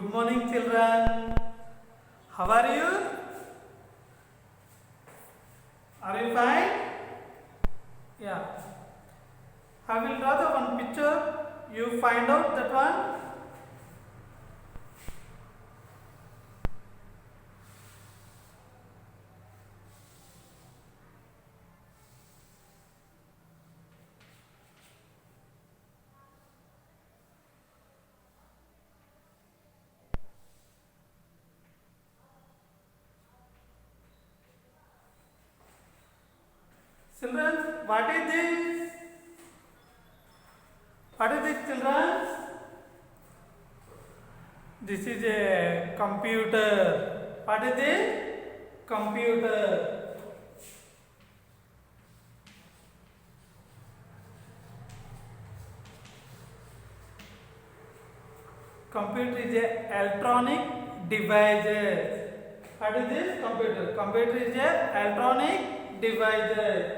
Good morning, children. How are you? Are you fine? Yeah. I will draw the one picture. You find out that one. Children, what is this? What is this, children? This is a computer. What is it? Computer. Computer is a electronic device. What is this? Computer. Computer is a electronic device.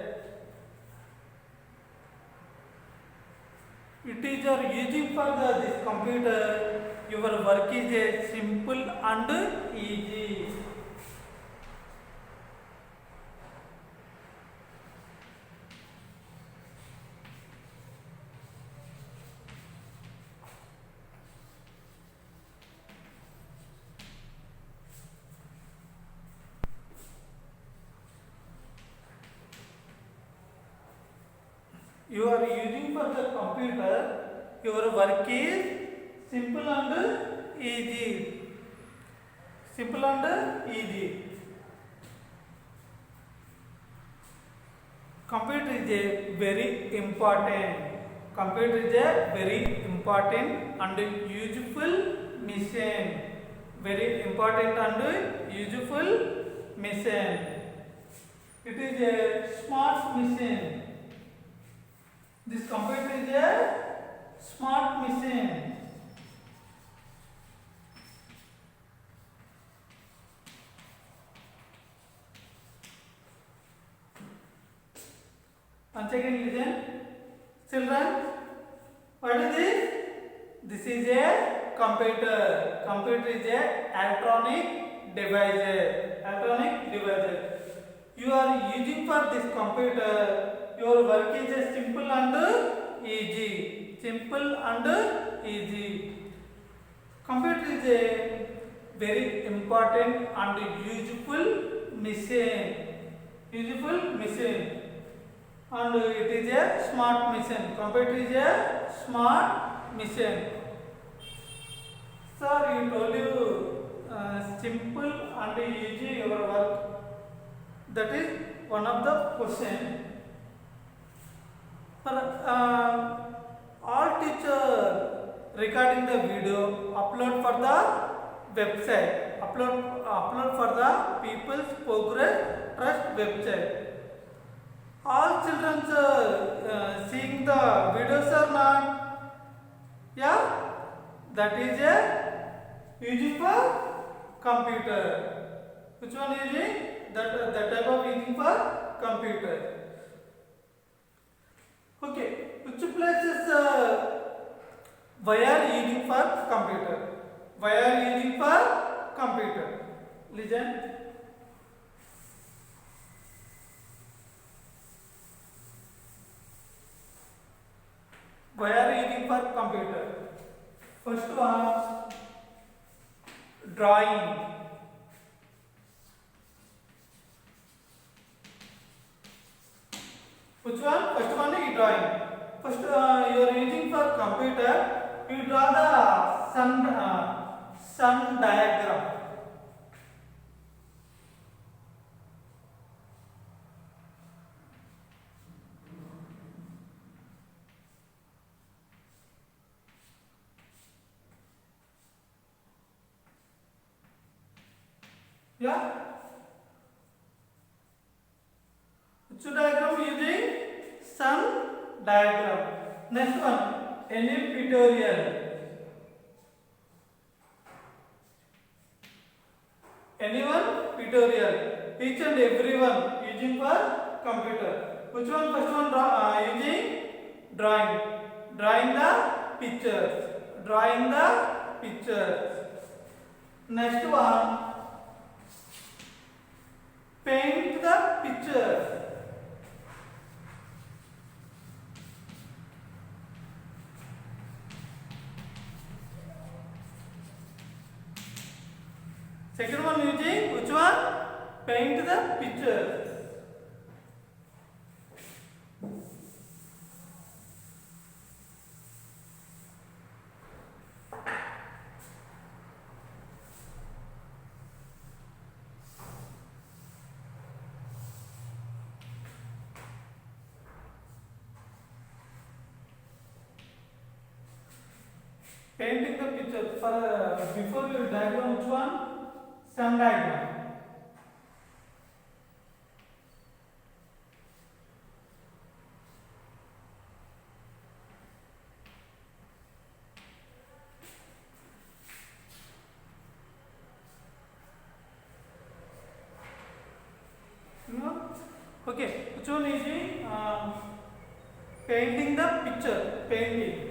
It is your using for this computer. Your work is a simple and easy. You are using for the computer, your work is simple and easy. Simple and easy. Computer is a very important. Computer is a very important and useful machine. Very important and useful machine. It is a smart machine. This computer is a smart machine. Once again listen. Children, what is this? This is a computer. Computer is a electronic device. Electronic device. You are using for this computer. Your work is a simple and easy. Simple and easy. Computer is a very important and useful machine. Useful machine. And it is a smart machine. Computer is a smart machine. Sir, you told you simple and easy your work. That is one of the question. For all teacher recording the video, upload for the website. Upload for the People's Progress Trust website. All children seeing the videos or not? Yeah, that is a using for computer. Which one is it? That type of using for computer. Okay, which places why are using for computer? Why are using for computer? Listen. Why are using for computer? First one, drawing. Which one? First one is drawing. First, you are using for computer. You draw the sun diagram. Yeah. Which diagram using sun diagram. Next one, any pictorial. Anyone pictorial. Each and everyone using for computer. Which one? First one using drawing. Drawing the pictures. Drawing the pictures. Next one, paint the picture. Second one using which one? Paint the picture. Painting the picture. For before you diagram which one? Sun diagram. No? Okay. Which one is painting the picture? Painting.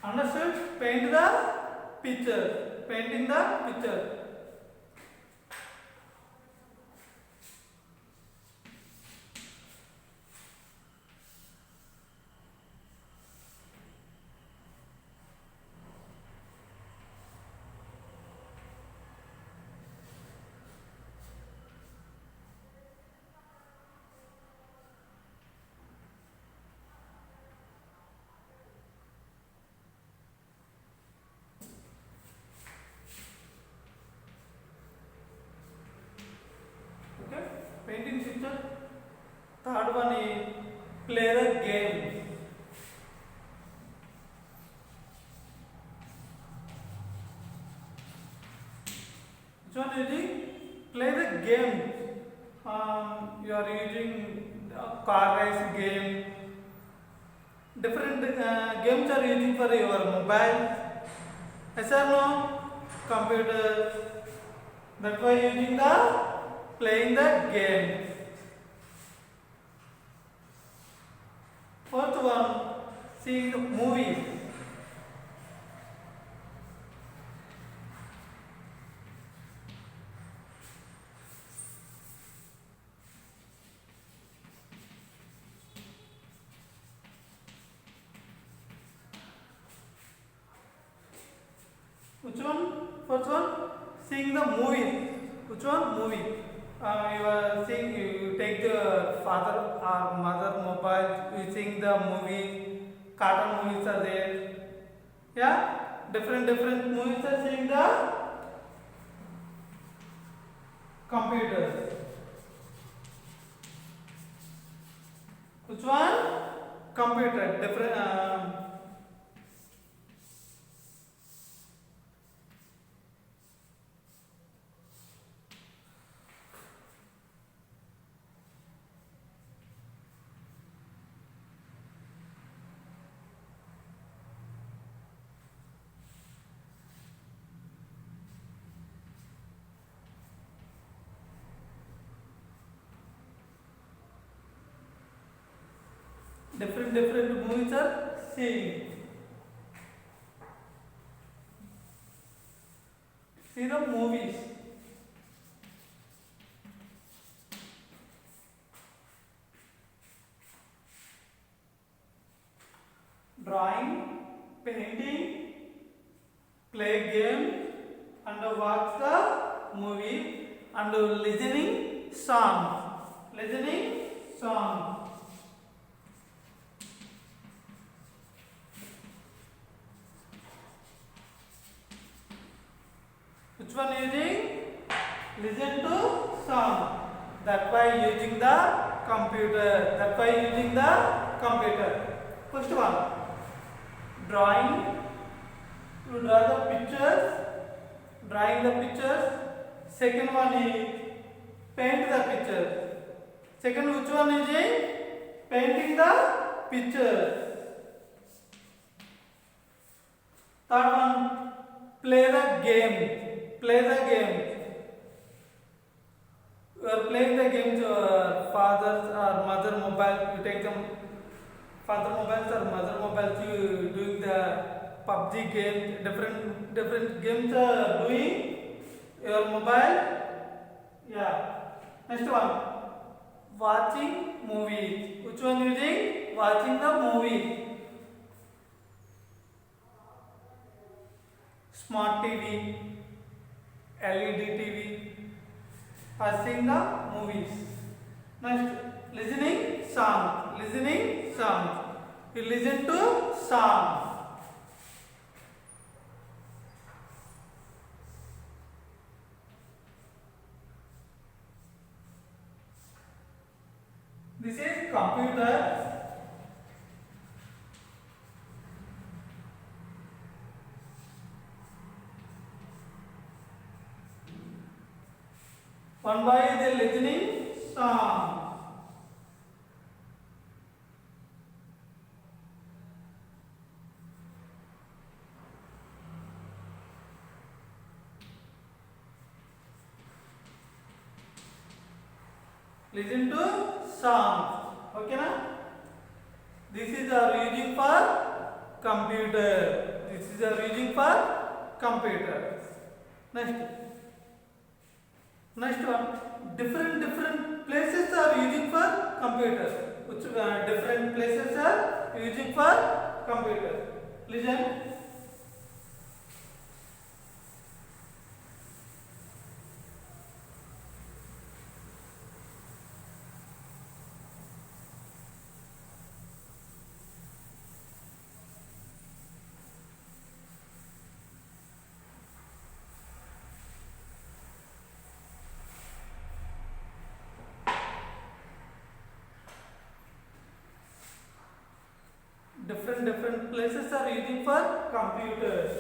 Understood? Paint the picture. Painting the picture. Okay? Painting picture. Third one is play the game. Which one is it? Play the game. You are using car race game. Different games are using for your mobile. Yes or no? Computer. That's why using the playing the game. Fourth one, seeing the movie. Which one? First one, seeing the movie. Which one? Movie. You are seeing, you take the father or mother mobile, you seeing the movie, cartoon movies are there. Yeah? Different movies are seeing the computers. Which one? Computer. Different. Different movies are seeing. See the movies. Drawing, painting, play game, and watch the movie, and listening song. Listening song. Which one using? Listen to song. That why using the computer. That why using the computer. First one, drawing. You draw the pictures. Drawing the pictures. Second one is paint the pictures. Second, which one is painting the pictures. Third one, play the game. Play the game. You are playing the game to your father's or mother mobile. You take them father mobiles or mother mobiles. You doing the PUBG game. Different games are doing your mobile. Yeah. Next one, watching movies. Which one using? Watching the movie. Smart TV, LED TV, or seeing the movies. Next, listening song. Listening song. You listen to song. This is computer. One by the listening song. Listen to songs. Okay na? This is our using for computer. This is our using for computer. Next one, different places are using for computer. Which different places are using for computer? Listen. Different places are using for computers.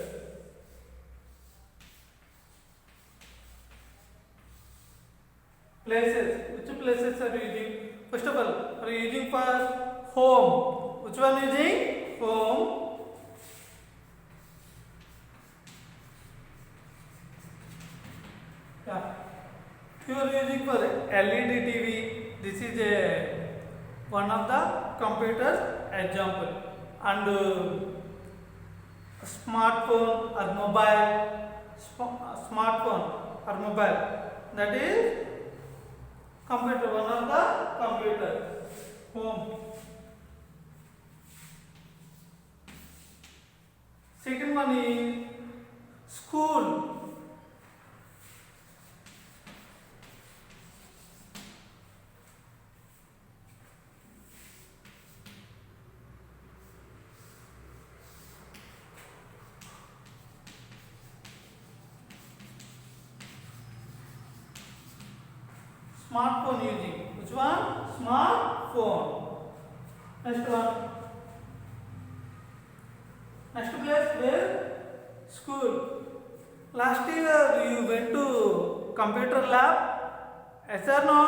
Places. Which places are using? First of all, are using for home. Which one using? Home. Yeah. You are using for LED TV. This is one of the computers example. And smartphone or mobile, smartphone or mobile, that is computer, one of the computer. Home. Second one is school. Smartphone using. Which one? Smartphone. Next one. Next place where? School. Last year you went to computer lab? Yes or no?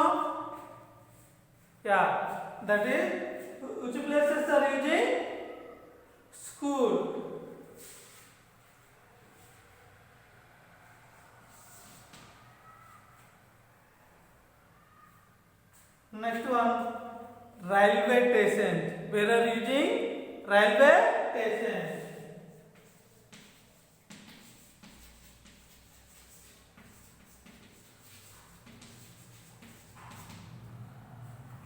Yeah. That is, which places are using? School. Next one, railway station. Where are you using? Railway station.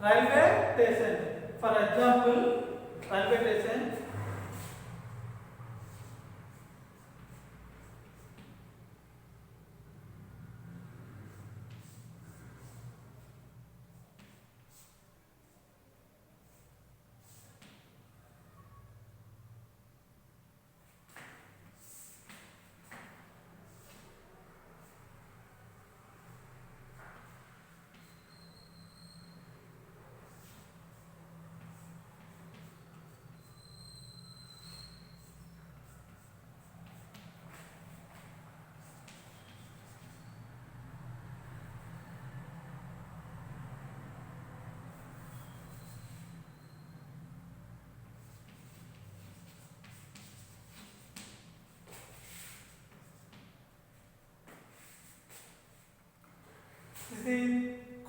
Railway station. For example, railway station.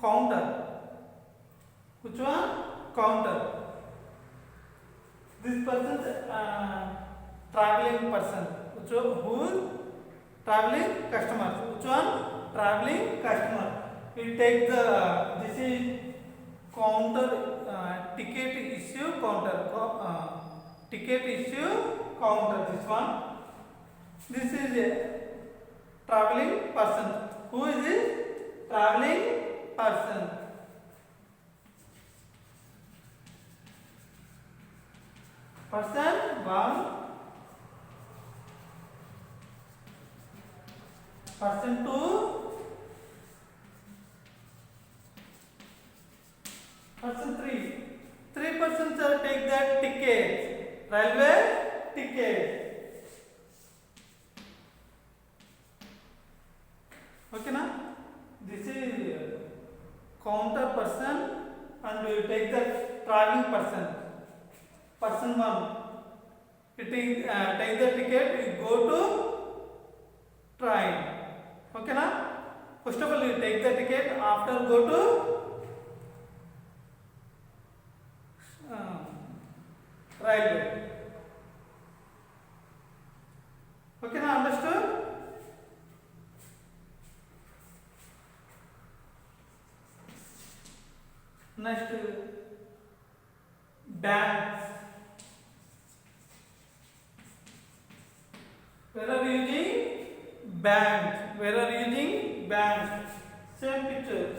counter. Which one? Counter. This person traveling person. Which one? Who? Traveling customer. Which one? Traveling customer. We take the this is counter, ticket issue counter. Ticket issue counter. This one. This is a traveling person. Who is it? Traveling person. Person one. Person two. Person three. Three persons take that ticket. Railway ticket. Okay na? This is counter person and we take the traveling person. Person one. You take the ticket, you go to train. Okay na? First of all you take the ticket, after go to railway. Okay na? Understood? Next, banks. Where are you using? Banks. Where are you using? Banks. Same picture.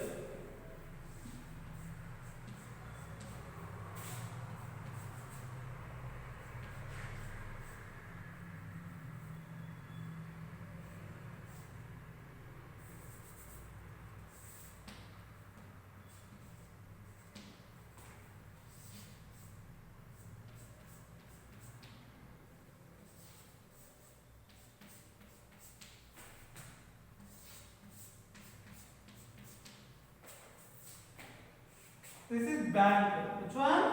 This is bank. Which one?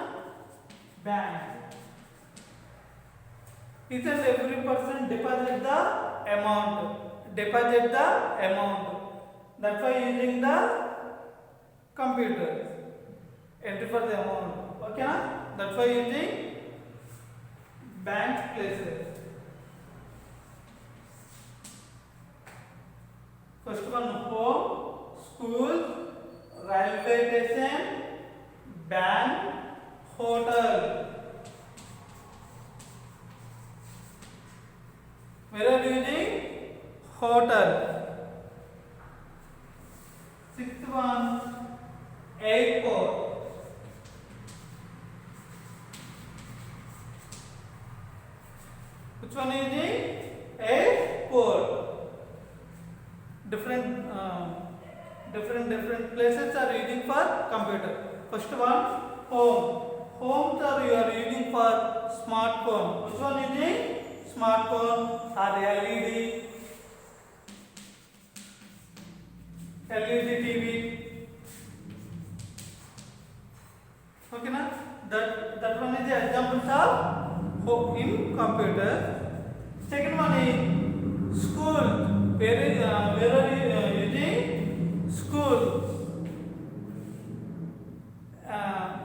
Bank. Each and every person deposit the amount. Deposit the amount. That's why using the computer. Enter for the amount. Okay na? That's why using bank places. First one, home, school, railway station, bank, hotel. Where are you using? Hotel. Sixth one, airport. Which one is using? Airport. Different places are using for computer. First one, home. Homes are you are using for smartphone. Which one is using? Smartphone or LED TV. Okay na? That one is the examples of home in computer. Second one is school. Where are you using? School.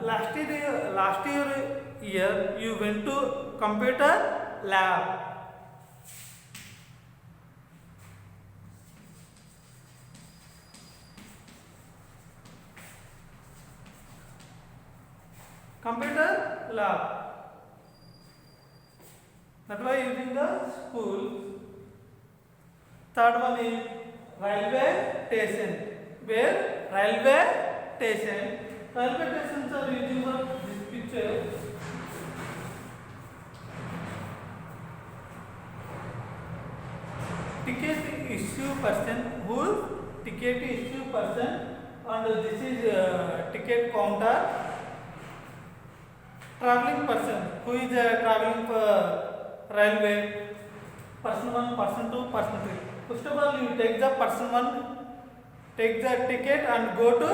Last year you went to computer lab. Computer lab. That's why using the school. Third one is railway station. Where? Railway station. Railway stations are using for this picture. Ticket issue person. Who? Ticket issue person. And this is ticket counter. Traveling person. Who is traveling for railway? Person 1, person 2, person 3. First of all, you take the person 1, take the ticket and go to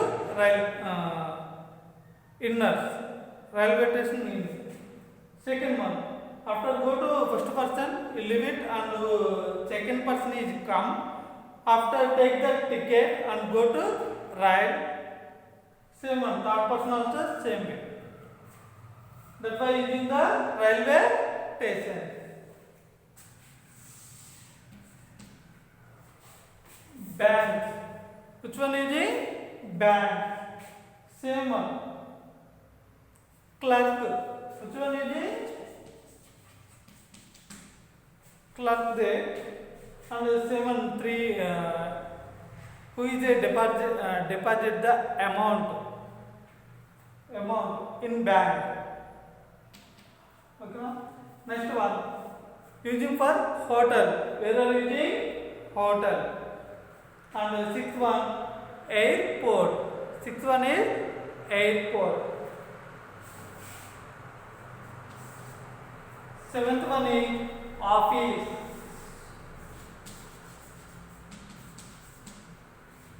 railway station in. Second one, after go to first person, you leave it and second person is come. After take the ticket and go to Same one. Third person also same way. That's why using the railway station. Bank. Which one is it? Bank. Same one. Clerk. Which one is it? Clerk there. And the same one three. Who is a deposit the amount in bank. Okay. Next one. Using for hotel. Where are you using? Hotel. And the sixth one, airport. Sixth one is airport. Seventh one is office.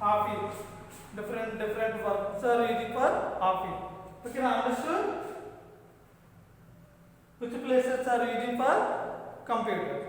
Office. Different works are using for office. Okay, now understood? Which places are using for computer?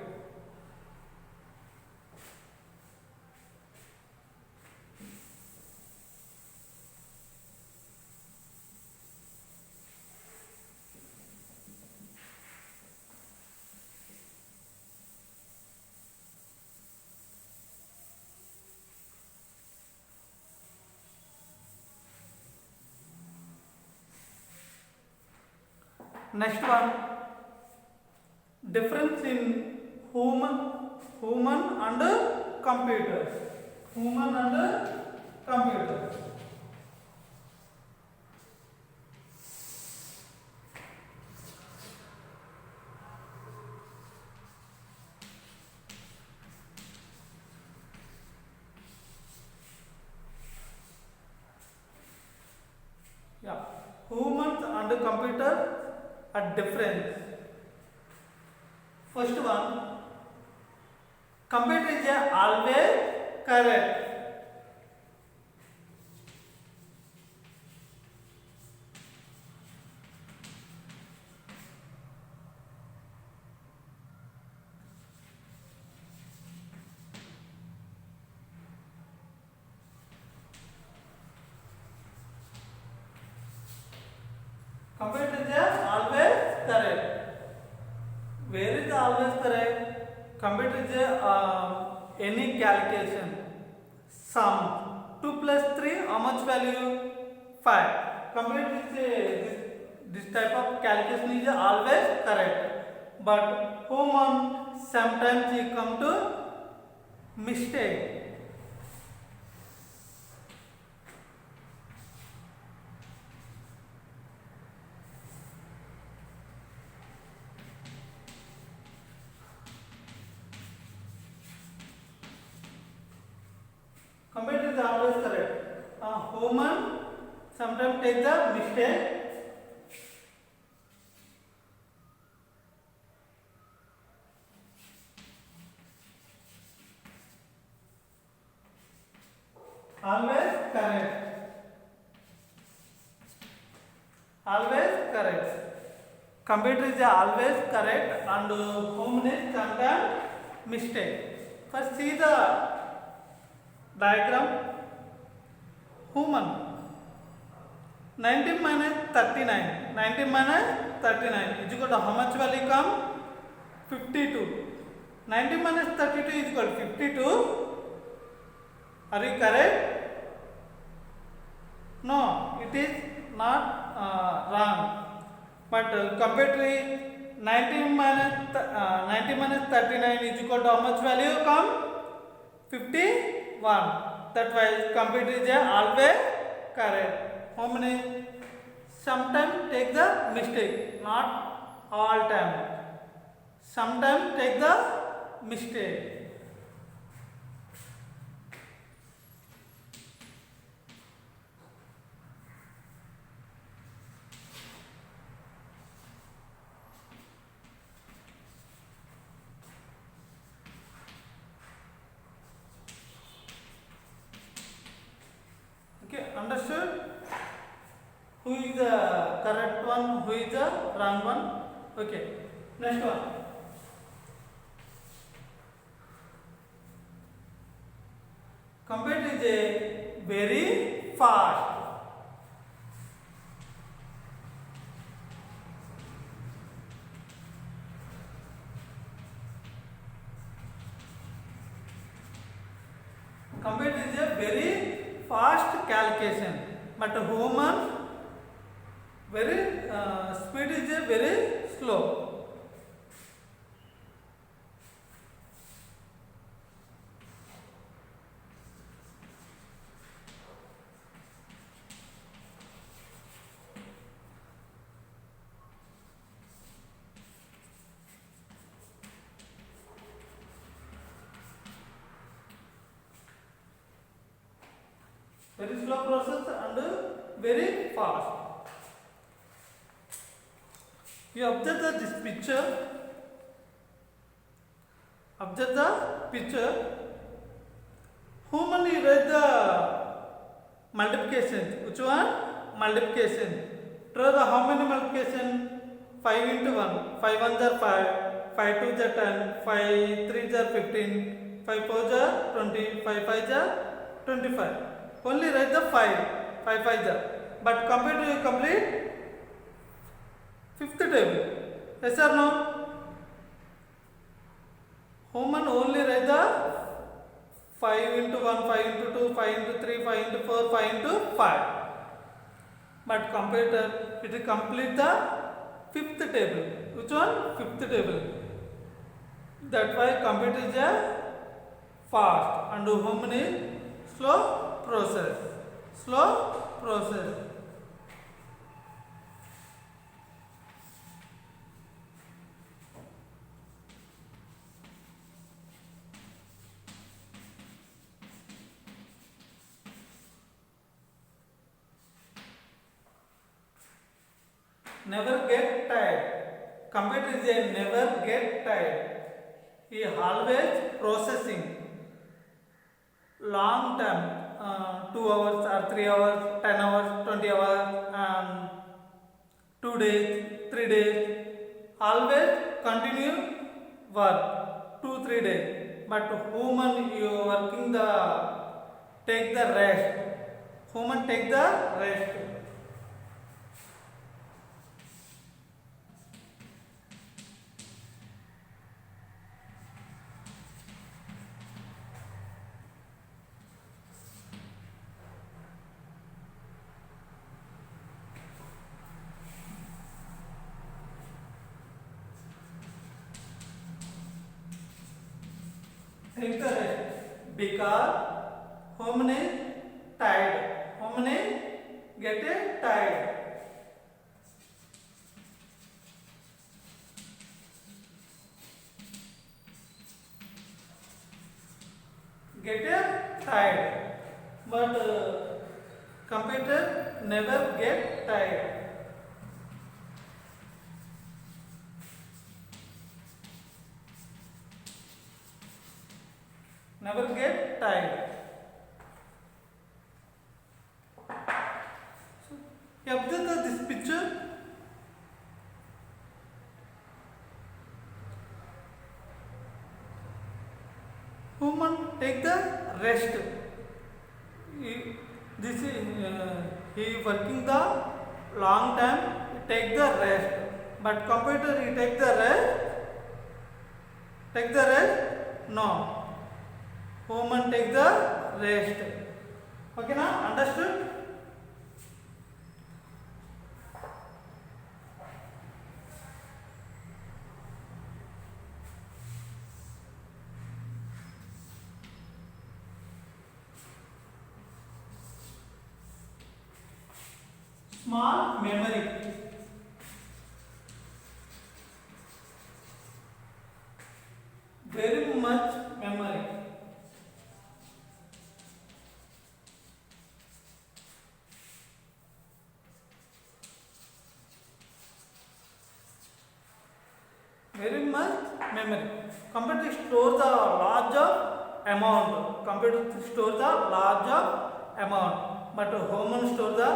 Next one, difference in human and computer. Human and computer. Yeah, humans and computer are different. First one, computer is always correct. Computer is always correct. Where is always correct? Computer is any calculation. Sum 2 plus 3, how much value? 5. Computer is this type of calculation is always correct. But human sometimes you come to mistake. Computer is always correct. Human sometimes take the mistake. Always correct. Always correct. Computer is always correct and human is sometimes mistake. First see the diagram. Human 19 minus 39. 19 minus 39 is equal to how much value come? 52. 19 minus 32 is equal to 52. Are you correct? No, it is not wrong. But computer is 19 minus 39 is equal to how much value come? 51. That why computer is always correct. How many? Sometimes take the mistake, not all time. Sometimes take the mistake. Okay, understood? Who is the correct one? Who is the wrong one? Okay, next one. Computer is a very fast. application, but human very speed is very slow. Very slow process and very fast. You observe this picture. Observe the picture. Human read the multiplication. Which one? Multiplication. Try the how many multiplication? 5 into 1. 5 1 are 5. 5 2 are 10. 5 3 are 15. 5 4 are 20. 5 5 are 25. Only write the 5. 5 5 are. But complete fifth table. Yes or no? Human only write the 5 into 1, 5 into 2, 5 into 3, 5 into 4, 5 into 5. But computer, it will complete the fifth table. Which one? Fifth table. That's why computer is a fast and human is slow process. Slow process. Never get tired. Computer is a never get tired. He always processing long time, 2 hours or 3 hours, 10 hours, 20 hours, and 2 days, 3 days. Always continue work 2-3 days. But human you working the take the rest. Human take the rest. Take the rest because human is tired. Human is get tired. Get tired. But computer never get tired. Never get tired. So, observe this picture. Human take the rest. This is he working the long time. Take the rest. But computer he take the rest. Take the rest? No. Human take the rest. Okay na? Understood? Small memory. Very much memory. Very much memory. Computer store the large amount. Computer store the large amount. But human store the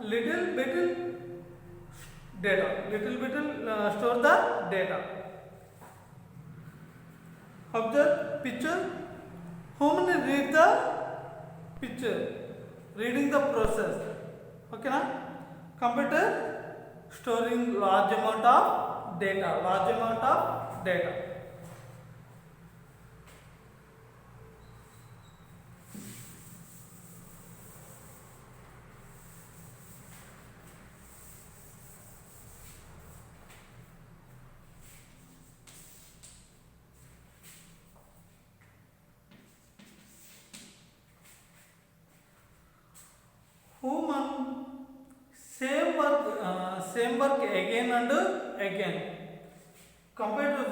little bit data. Little bit store the data. Observe picture. Human read the picture. Reading the process. Okay na? Computer storing large amount of data. Large amount of data. same work again and again. Computer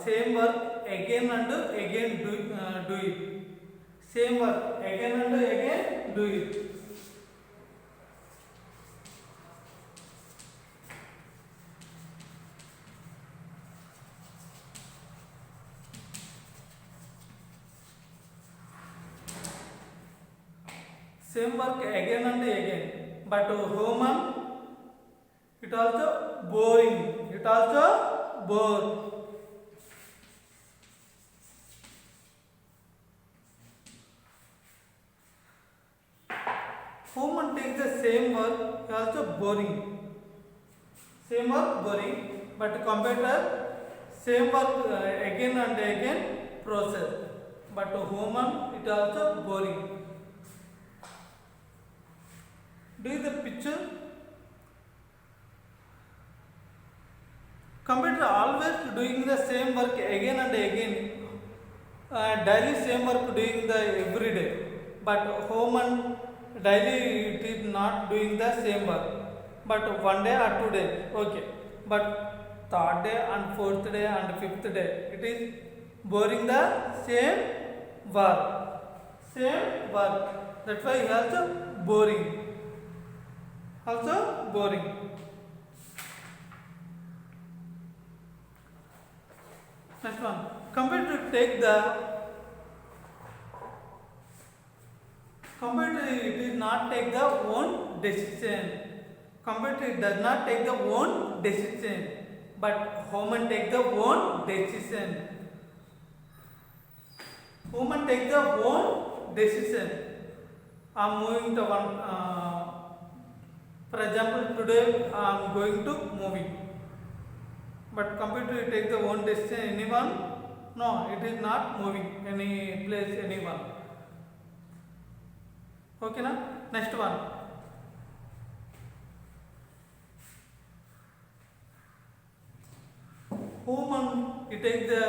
same work again and again do it. Same work again and again do it. Same work again and again, but human it also boring. It also bore. Human takes the same work, also boring. Same work boring, but computer same work again and again process. But human it also boring. Do you the picture? Computer always doing the same work again and again. Daily same work doing the every day. But human daily it is not doing the same work. But one day or 2 days, okay. But third day and fourth day and fifth day, it is boring the same work. Same work. That's why it also boring. Also boring. Next one. Computer it did not take the own decision. Computer does not take the own decision, but human take the own decision. Human take the own decision. I am moving to one. For example, today I am going to movie. But computer take the own decision. Anyone? No, it is not moving any place, anyone. Okay, na? Next one. Human, it takes the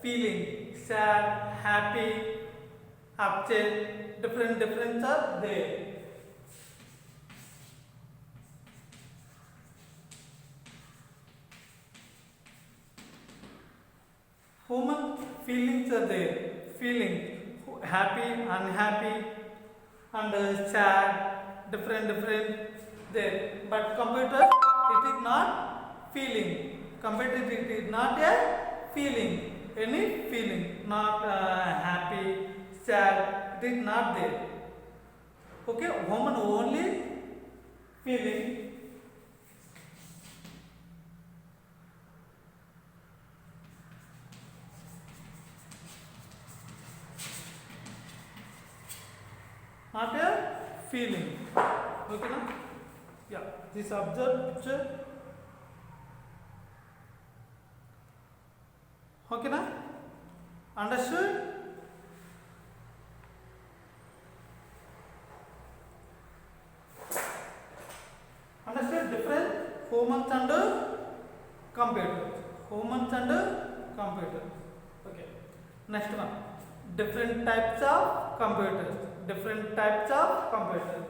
feeling, sad, happy, upset, different are there. Human feelings are there. Feeling happy, unhappy, and sad, different there. But computer, it is not feeling. Computer, it is not a feeling. Any feeling, not happy, sad. It is not there. Okay, human only feeling. Not a feeling. Okay, na? Yeah. This observed picture. Okay, na? Understood? Understood different humans and computers. Humans and computers. Okay. Next one. Different types of computers. Different types of computers.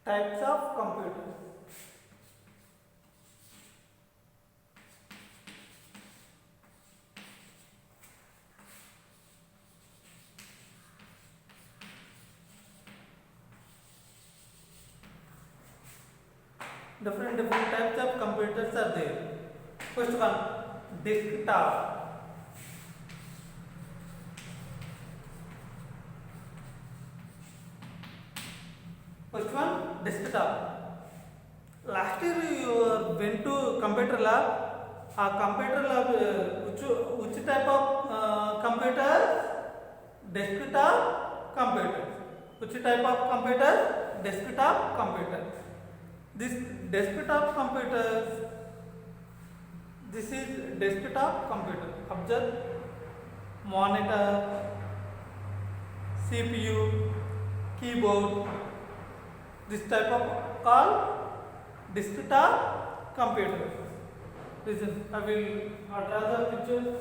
Types of computers. Different types of computers are there. First one, desktop. First one, desktop. Last year you went to computer lab. Computer lab, which type of computer? Desktop computer. Which type of computer? Desktop computer. This desktop computers. This is desktop computer. Observe monitor, CPU, keyboard. This type of called desktop computer. Listen, I will draw the picture.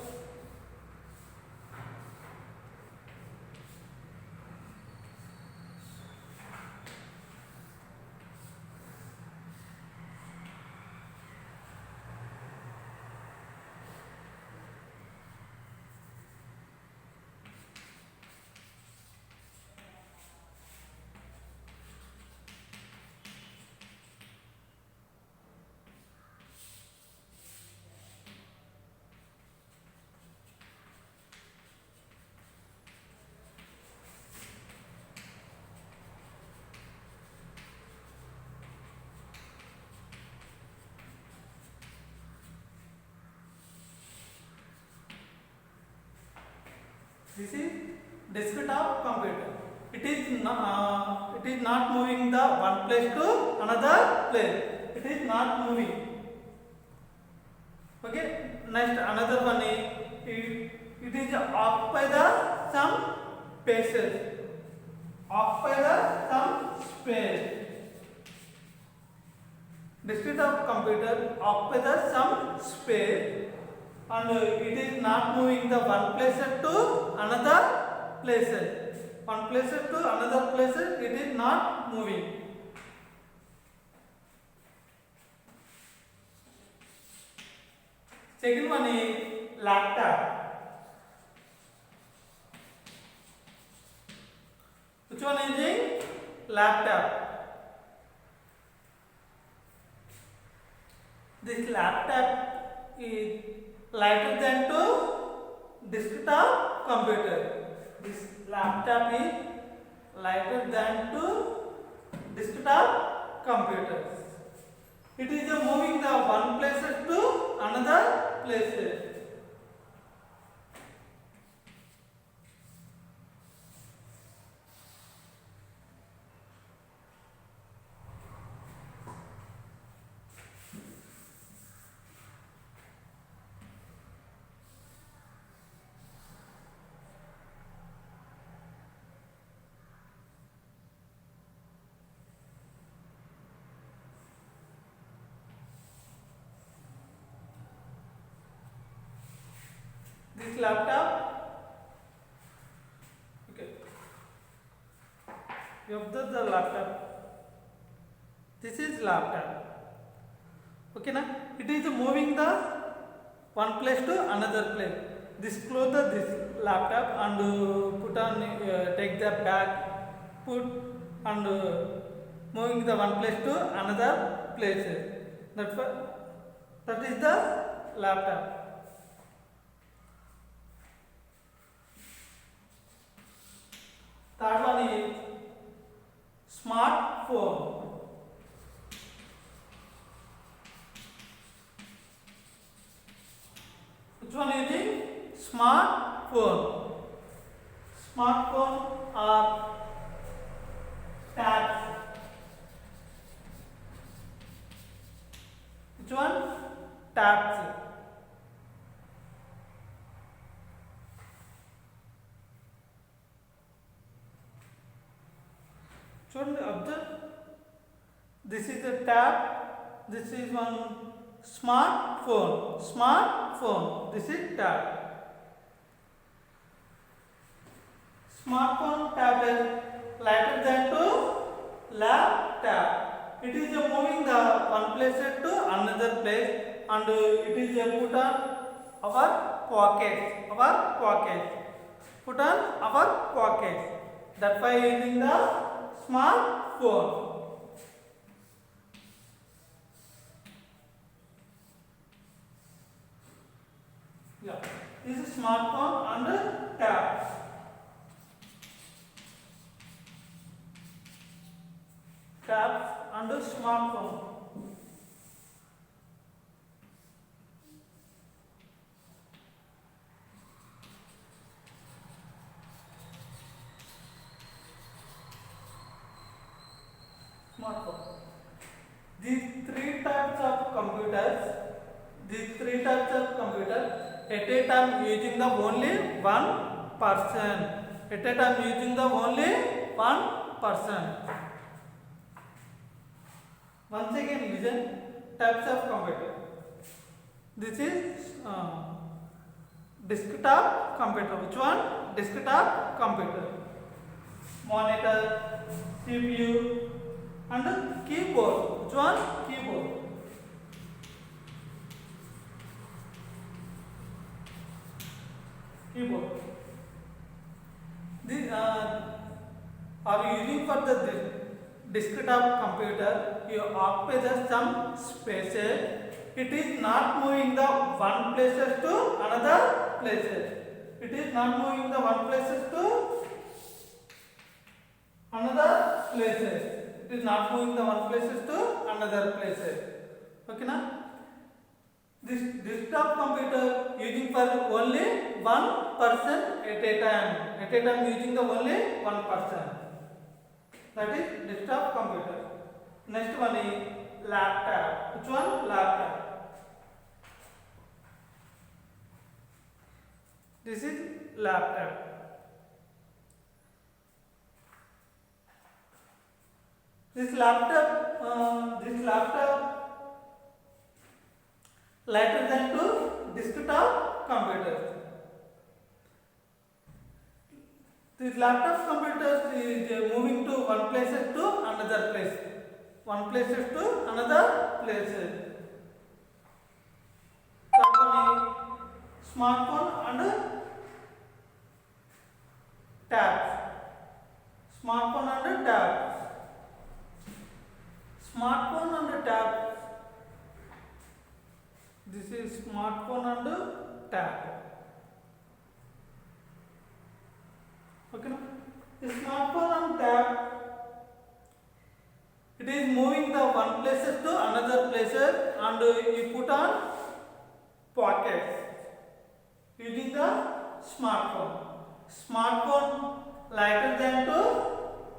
This is desktop computer. It is not moving the one place to another place. It is not moving. Okay. Next another one is it is occupied the some spaces. Occupy the some space. Desktop computer occupy the some space. And it is not moving the one place to another places. One place to another places, it is not moving. Second one is laptop. Which one is the laptop? This laptop is lighter than to desktop computer. This laptop is lighter than to desktop computer. It is moving the one place to another place. This laptop, okay, you observe the laptop. This is laptop. Okay, na? It is moving the one place to another place. This close this laptop and put on take the bag, put and moving the one place to another place. That is the laptop. Third one is smartphone. Which one is the smartphone? Smartphone or tabs. Which one? Tabs. Observe. This is a tab. This is one smartphone. Smartphone. This is tab. Smartphone tablet lighter than to laptop. It is moving the one place to another place, and it is put on our pocket. Our pocket. Put on our pocket. That's why using the smartphone. Yeah, this is smartphone and tab. Tabs and smartphone. Smartphone. These three computers. These three types of computer. At a time using the only one person. At a time using the only one person. Once again listen. Types of computer. This is desktop computer. Which one? Desktop computer. Monitor, CPU, and keyboard. Which one? Keyboard. Keyboard. These are using for the desktop computer. You occupy some spaces. It is not moving the one places to another places. It is not moving the one places to another places. It is not moving the one places to another places. Okay na? This desktop computer using for only one person at a time. At a time using the only one person. That is desktop computer. Next one is laptop. Which one? Laptop. This is laptop. This laptop lighter than to desktop computer. This laptop computer is moving to one place to another place. One place to another place. Smartphone and tabs. Smartphone and tabs. Smartphone and tab. This is smartphone and tab. Okay. The smartphone and tab. It is moving the one places to another places, and you put on pockets using the smartphone. Smartphone lighter than to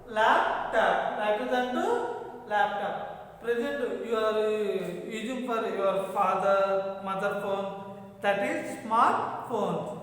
laptop. Lighter than to laptop. Present you are using for your father, mother phone. That is smartphone.